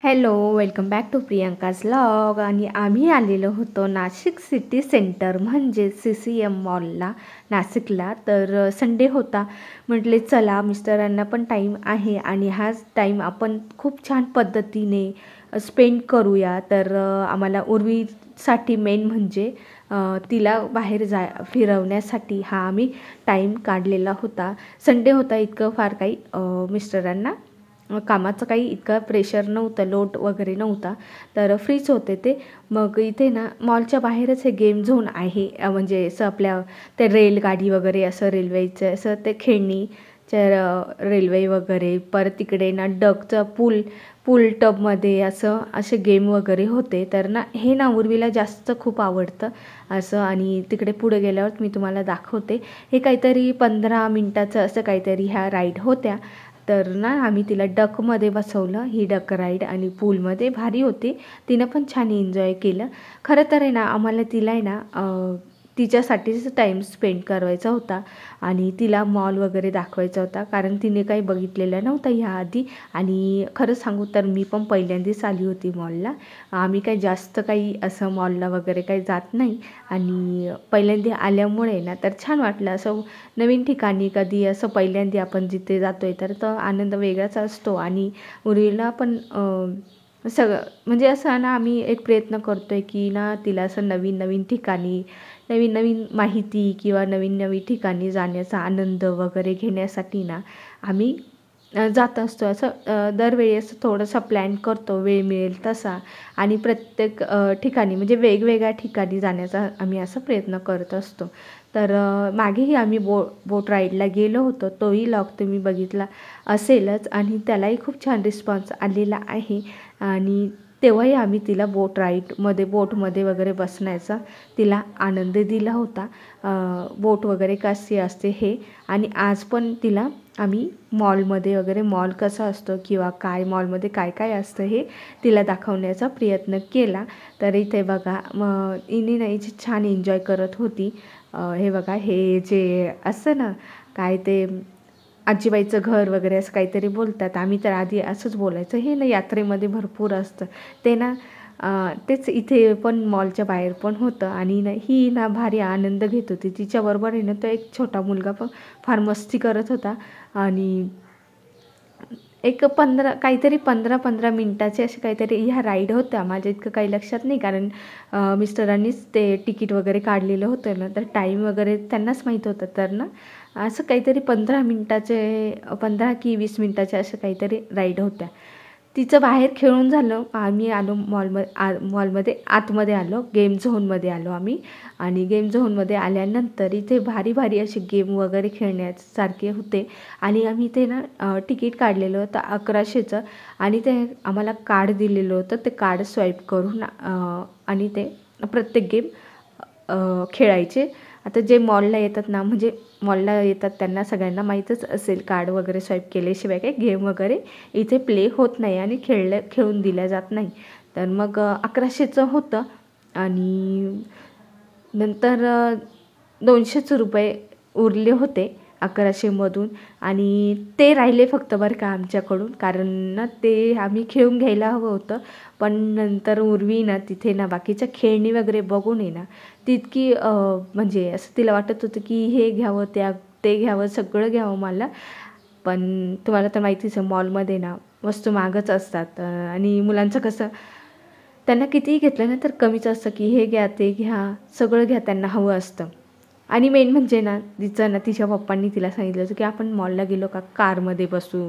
Hello, welcome back to Priyanka's vlog. आणि आम्ही आलेलो होतो नाशिक सिटी सेंटर म्हणजे CCM मॉलला नाशिकला. तर संडे होता, म्हटले चला मिस्टरांना पण टाईम आहे आणि हाच टाईम आपण खूप छान पद्धतीने स्पेंड करूया. तर आम्हाला उर्वीसाठी मेन म्हणजे तिला बाहेर फिरवण्यासाठी हा आम्ही टाईम काढलेला होता. संडे होता, इतकं फार काही मिस्टरांना कामाचं काही इतकं प्रेशर नव्हतं, लोड वगैरे नव्हता, तर फ्रीच होते ते. मग इथे ना मॉलच्या बाहेरच हे गेम झोन आहे, म्हणजे असं आपल्या ते रेलगाडी वगैरे असं रेल्वेचं असं ते खेळणीच्या रेल्वे वगैरे. परत तिकडे ना डगचं पूल टबमध्ये असे गेम वगैरे होते. तर ना हे ना उर्वीला जास्त खूप आवडतं असं. आणि तिकडे पुढे गेल्यावर मी तुम्हाला दाखवते. हे काहीतरी 15 मिनटाचं असं काहीतरी ह्या राईड होत्या. तर ना आम्ही तिला डकमध्ये बसवलं, ही डक राईड, आणि पूलमध्ये भारी होती. तिनं पण छान एन्जॉय केलं. खरं तर आहे ना आम्हाला तिला आहे ना तिच्यासाठीच टाईम स्पेंड करायचा होता आणि तिला मॉल वगैरे दाखवायचा होता, कारण तिने काही बघितलेलं नव्हतं ह्याआधी. आणि खरं सांगू तर मी पण पहिल्यांदाच आली होती मॉलला. आम्ही काही जास्त काही असं मॉलला वगैरे काही जात नाही, आणि पहिल्यांदा आल्यामुळे ना तर छान वाटलं. असं नवीन ठिकाणी कधी असं पहिल्यांदा आपण जिथे जातो आहे तर तो आनंद वेगळाच असतो. आणि उर्वीला पण सगळं म्हणजे असं ना आम्ही एक प्रयत्न करतो आहे की ना तिला असं नवीन नवीन ठिकाणी, नवीन नवीन माहिती किंवा नवीन नवीन ठिकाणी जाण्याचा आनंद वगैरे घेण्यासाठी ना आम्ही जात असतो. असं दरवेळी असं थोडंसं प्लॅन करतो वेळ मिळेल तसा, आणि प्रत्येक ठिकाणी म्हणजे वेगवेगळ्या ठिकाणी जाण्याचा आम्ही असा प्रयत्न करत असतो. तर मागेही आम्ही बोट राईडला गेलो होतो, तोही व्लॉग तुम्ही बघितला असेलच, आणि त्यालाही खूप छान रिस्पॉन्स आलेला आहे. आणि तेव्हाही आम्ही तिला बोटमध्ये वगैरे बसण्याचा तिला आनंद दिला होता, बोट वगैरे कशी असते हे. आणि आज पण तिला आम्ही मॉलमध्ये वगैरे, मॉल कसा असतो किंवा काय मॉलमध्ये काय काय असतं हे तिला दाखवण्याचा प्रयत्न केला. तर इथे बघा मग हिने ना हिची छान एन्जॉय करत होती. हे बघा, हे जे असतं ना काय ते आजीबाईचं घर वगैरे असं काहीतरी बोलतात, आम्ही तर आधी असंच बोलायचं. हे ना यात्रेमध्ये भरपूर असतं ते ना, तेच इथे पण मॉलच्या बाहेर पण होतं. आणि ना ही ना भारी आनंद घेत होती. तिच्याबरोबर आहे ना तो एक छोटा मुलगा पण फार मस्ती करत होता. आणि एक 15 मिनटाचे असे काहीतरी ह्या राईड होत्या. माझ्या इतकं काही लक्षात नाही, कारण मिस्टरांनीच ते तिकीट वगैरे काढलेलं होतं ना, तर टाईम वगैरे त्यांनाच माहीत होतं. तर ना असं काहीतरी 15 की 20 मिनटाचे असं काहीतरी राईड होत्या. तिचं बाहेर खेळून झालं, आम्ही आलो मॉलमध्ये आतमध्ये आलो, गेम झोनमध्ये आलो आम्ही. आणि गेम झोनमध्ये आल्यानंतर इथे भारी भारी असे गेम वगैरे खेळण्यासारखे होते. आणि आम्ही ते ना तिकीट काढलेलं होतं 1100चं, आणि ते आम्हाला कार्ड दिलेलं होतं. ते कार्ड स्वाईप करून आणि ते प्रत्येक गेम खेळायचे. आता जे मॉलला येतात ना, म्हणजे मॉलला येतात त्यांना सगळ्यांना माहीतच असेल, कार्ड वगैरे स्वाईप केल्याशिवाय काही गेम वगैरे इथे प्ले होत नाही आणि खेळून दिल्या जात नाही. तर मग 1100चं होतं. आणि नंतर 200च रुपये उरले होते 1100मधून. आणि ते राहिले फक्त बरं का आमच्याकडून, कारण ना ते आम्ही खेळून घ्यायला हवं होतं. पण नंतर उर्वी ना तिथे ना बाकीच्या खेळणी वगैरे बघून आहे ना तितकी म्हणजे असं तिला वाटत होतं की हे घ्यावं ते घ्यावं, सगळं घ्यावं मला. पण तुम्हाला तर माहितीच आहे मॉलमध्ये ना वस्तू महागच असतात. आणि मुलांचं कसं, त्यांना कितीही घेतलं ना तर कमीच असतं, की हे घ्या ते घ्या, सगळं घ्या त्यांना हवं असतं. आणि मेन म्हणजे ना तिचं ना तिच्या पप्पांनी तिला सांगितलं होतं की आपण मॉलला गेलो का कारमध्ये बसू,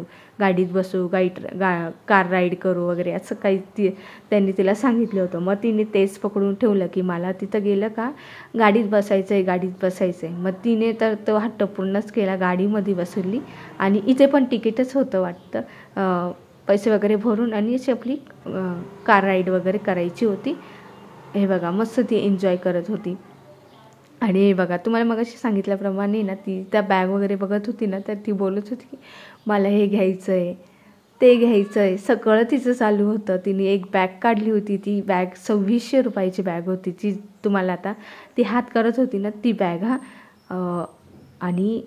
गाडीत बसू, कार राईड करू वगैरे, असं काही त्यांनी तिला सांगितलं होतं. मग तिने तेच पकडून ठेवलं की मला तिथं गेलं का गाडीत बसायचं आहे. मग तिने तर तो हट्ट पूर्णच केला, गाडीमध्ये बसवली. आणि इथे पण तिकीटच होतं वाटतं, पैसे वगैरे भरून, आणि अशी आपली कार राईड वगैरे करायची होती. हे बघा मस्त ती एन्जॉय करत होती. आणि हे बघा तुम्हाला मगाशी सांगितल्याप्रमाणे ना ती त्या बॅग वगैरे बघत होती ना, तर ती बोलत होती की मला हे घ्यायचं आहे, ते घ्यायचं आहे, सगळं तिचं चालू होतं. तिने एक बॅग काढली होती, ती बॅग 2600 रुपयाची बॅग होती. ती तुम्हाला आता ती हात करत होती ना ती बॅग, आणि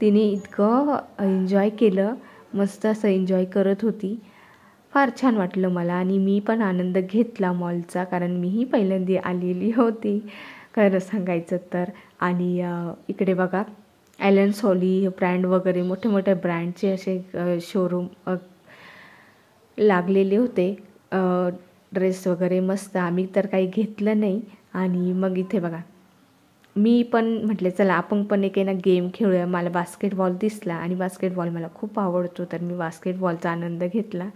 तिने इतकं एन्जॉय केलं, मस्त असं एन्जॉय करत होती. फार छान वाटलं मला आणि मी पण आनंद घेतला मॉलचा, कारण मीही पहिल्यांदा आलेली होती खरं सांगायचं तर. आणि इकडे बघा ॲलन सॉली ब्रँड वगैरे मोठे मोठे ब्रँडचे असे शोरूम लागलेले होते. ड्रेस वगैरे मस्त. आम्ही तर काही घेतलं नाही. आणि मग इथे बघा मी पण म्हटले चला आपण पण एक आहे ना गेम खेळूया. मला बास्केटबॉल दिसला आणि बास्केटबॉल मला खूप आवडतो, तर मी बास्केटबॉलचा आनंद घेतला.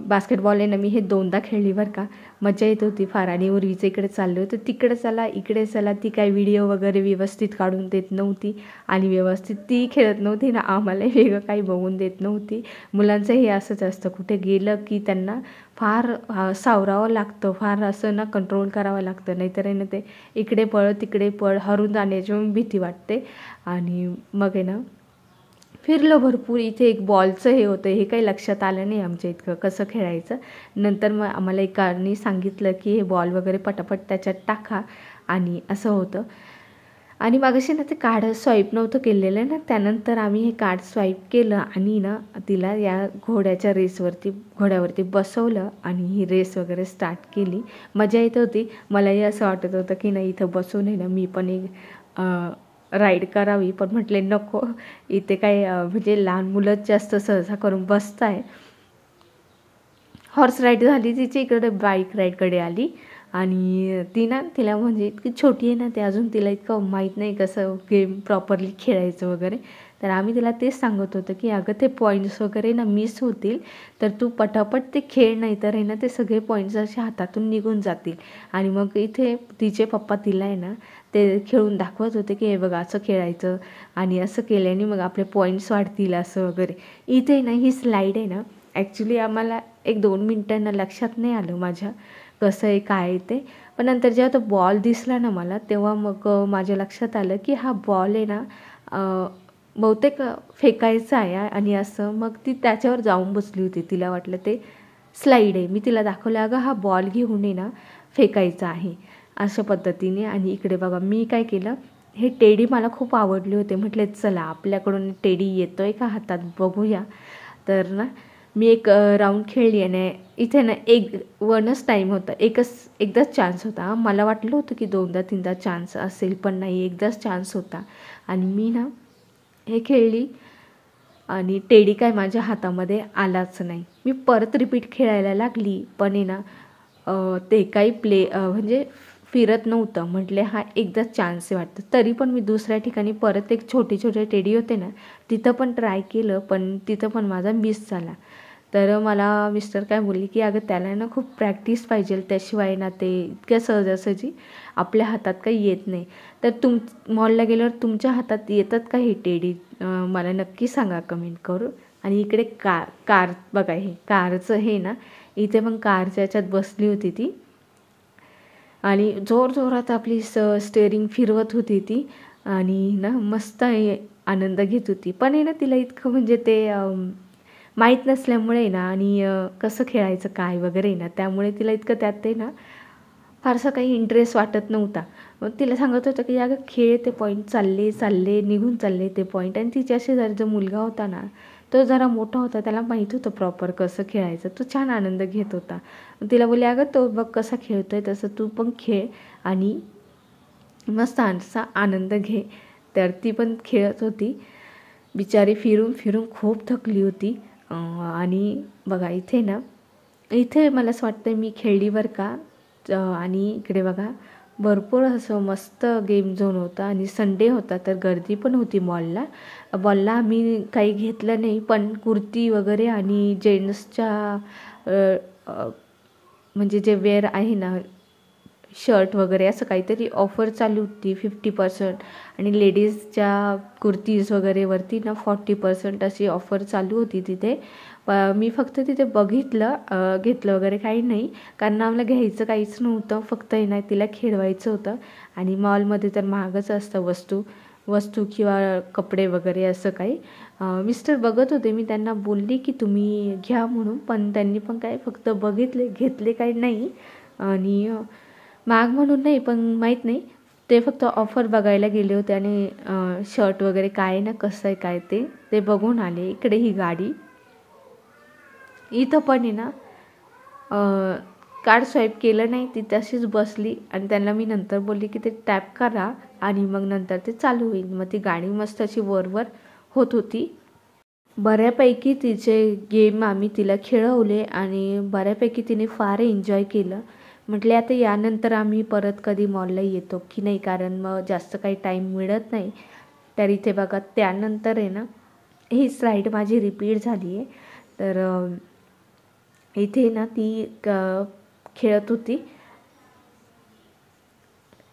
बास्केटबॉल आहे ना मी हे 2दा खेळली बरं का. मजा येत होती फार. आणि उर्वीचं इकडे चाललं होतं, तिकडे चला इकडे चला. ती काय व्हिडिओ वगैरे व्यवस्थित काढून देत नव्हती आणि व्यवस्थित ती खेळत नव्हती ना, आम्हालाही वेगळं काही बघून देत नव्हती. मुलांचं हे असंच असतं, कुठे गेलं की त्यांना फार सावरावं लागतं, फार असं ना कंट्रोल करावं लागतं, नाहीतर आहे ना ते इकडे पळ तिकडे पळ हरून जाण्याची भीती वाटते. आणि मग आहे ना फिरलो भरपूर. इथे एक बॉलचं हे होतं, हे काही लक्षात आलं नाही आमच्या इतकं कसं खेळायचं. नंतर मग आम्हाला एकाने सांगितलं की हे बॉल वगैरे पटापट त्याच्यात टाका आणि असं होतं. आणि मागाशी ना ते कार्ड स्वाईप नव्हतं केलेलं ना, त्यानंतर आम्ही हे कार्ड स्वाईप केलं आणि ना तिला या घोड्यावरती बसवलं आणि ही रेस वगैरे स्टार्ट केली. मजा येत होती. मलाही असं वाटत होतं की नाही इथं बसून आहे ना मी पण एक राईड करावी, पण म्हटले नको, इथे काय म्हणजे लहान मुलंच जास्त सहसा करून बसताय. हॉर्स राईड झाली तिची, इकडे बाईक राईडकडे आली. आणि ती ना तिला म्हणजे इतकी छोटी आहे ना, ते अजून तिला इतकं माहीत नाही कसं गेम प्रॉपरली खेळायचं वगैरे. तर आम्ही तिला तेच सांगत होतं की अगं ते पॉईंट्स वगैरे ना मिस होतील, तर तू पटापट ते खेळ, नाही तर आहे ना ते सगळे पॉईंट्स असे हातातून निघून जातील. आणि मग इथे तिचे पप्पा तिला आहे ना ते खेळून दाखवत होते की हे बघा असं खेळायचं आणि असं केल्याने मग आपले पॉईंट्स वाढतील असं वगैरे. इथे ना ही स्लाईड आहे ना, ॲक्च्युली आम्हाला 1-2 मिनटांना लक्षात नाही आलं माझ्या कसं आहे काय आहे ते. पण नंतर जेव्हा तो बॉल दिसला ना मला, तेव्हा मग माझ्या लक्षात आलं की हा बॉल आहे ना बहुतेक फेकायचा आहे. आणि असं मग ती त्याच्यावर जाऊन बसली होती. तिला वाटलं ते स्लाईड आहे. मी तिला दाखवलं अगं हा बॉल घेऊन आहे ना फेकायचा आहे अशा पद्धतीने. आणि इकडे बघा मी काय केलं, हे टेडी मला खूप आवडले होते. म्हटले चला आपल्याकडून टेडी येतो आहे का हातात बघूया. तर ना मी एक राऊंड खेळली आणि इथे ना वनच टाईम होता, एकदाच चान्स होता. मला वाटलं होतं की 2दा-3दा चान्स असेल, पण नाही, एकदाच चान्स होता. आणि मी ना हे खेळली आणि टेडी काय माझ्या हातामध्ये आलाच नाही. मी परत रिपीट खेळायला लागली, पण आहे ना ते काही म्हणजे फिरत नव्हतं. म्हटले हा एकदाच चान्स आहे वाटतं. तरी पण मी दुसऱ्या ठिकाणी परत एक छोटे टेडी होते ना, तिथं पण ट्राय केलं, पण तिथं पण माझा मिस झाला. तर मला मिस्टर काय बोलले की अगं त्याला ना खूप प्रॅक्टिस पाहिजे, त्याशिवाय ना ते इतक्या सहजासहजी आपल्या हातात काही येत नाही. तर मॉलला गेल्यावर तुमच्या हातात येतात का हे टेडी? मला नक्की सांगा कमेंट करून. आणि इकडे कार बघा, हे कारचं हे ना, इथे पण कारच्या याच्यात बसली होती ती आणि जोरात आपली स्टेअरिंग फिरवत होती ती आणि ना मस्त आनंद घेत होती. पण आहे ना तिला इतकं म्हणजे ते माहीत नसल्यामुळे ना आणि कसं खेळायचं काय वगैरे ना, त्यामुळे तिला इतकं त्यात आहे ना फारसा काही इंटरेस्ट वाटत नव्हता. मग तिला सांगत होतं की अगं खेळ, ते पॉईंट चालले निघून चालले ते पॉईंट. आणि तिच्या शेजारी जो मुलगा होता ना, तो जरा मोठा होता, त्याला माहीत होतं प्रॉपर कसं खेळायचं. तो छान आनंद घेत होता. तिला बोलले अगं तो बघ कसा खेळतोय, तसं तू पण खेळ आणि मस्त असा आनंद घे. तर ती पण खेळत होती. बिचारी फिरून खूप थकली होती. आणि बघा इथे ना, इथे मला असं वाटतं मी खेळली बरं का. आणि इकडे बघा भरपूर असं मस्त गेम झोन होता आणि संडे होता, तर गर्दी पण होती मॉलला. आम्ही काही घेतलं नाही, पण कुर्ती वगैरे आणि जेंट्सच्या म्हणजे जे वेअर आहे ना, शर्ट वगैरे असं काहीतरी ऑफर चालू होती 50%. आणि लेडीजच्या कुर्तीज वगैरेवरती ना 40% अशी ऑफर चालू होती तिथे. मी फक्त तिथे बघितलं, घेतलं वगैरे काही नाही, कारण आम्हाला घ्यायचं काहीच नव्हतं, फक्त आहे ना तिला खेळवायचं होतं. आणि मॉलमध्ये तर महागच असतं वस्तू किंवा कपडे वगैरे असं काही. मिस्टर बघत होते, मी त्यांना बोलली की तुम्ही घ्या म्हणून, पण त्यांनी पण काय फक्त बघितले, घेतले काही नाही. आणि महाग म्हणून नाही, पण माहीत नाही, ते फक्त ऑफर बघायला गेले होते आणि शर्ट वगैरे काय ना कसं आहे काय ते बघून आले. इकडे ही गाडी इथं पण आहे ना कार्ड स्वाईप केलं नाही, ती तशीच बसली आणि त्यांना मी नंतर बोलली की ते टॅप करा आणि मग नंतर ते चालू होईल. मग ती गाणी मस्त अशी वर होत होती. बऱ्यापैकी तिचे गेम आम्ही तिला खेळवले आणि बऱ्यापैकी तिने फार एन्जॉय केलं. म्हटले आता यानंतर आम्ही परत कधी मॉलला येतो की नाही, कारण मग जास्त काही टाईम मिळत नाही. तर इथे बघा त्यानंतर आहे ना हीच राईड माझी रिपीट झाली आहे. तर इथे ना ती खेळत होती,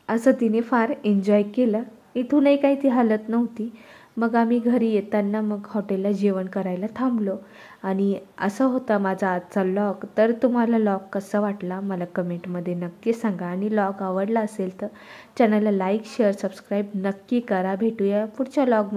असं तिने फार एन्जॉय केलं. इथूनही काही ती हलत नव्हती. मग आम्ही घरी येताना मग हॉटेलला जेवण करायला थांबलो आणि असा होता माझा आजचा लॉग. तर तुम्हाला लॉग कसा वाटला मला कमेंटमध्ये नक्की सांगा आणि लॉग आवडला असेल तर चॅनलला लाईक शेअर सबस्क्राईब नक्की करा. भेटूया पुढच्या लॉगमध्ये.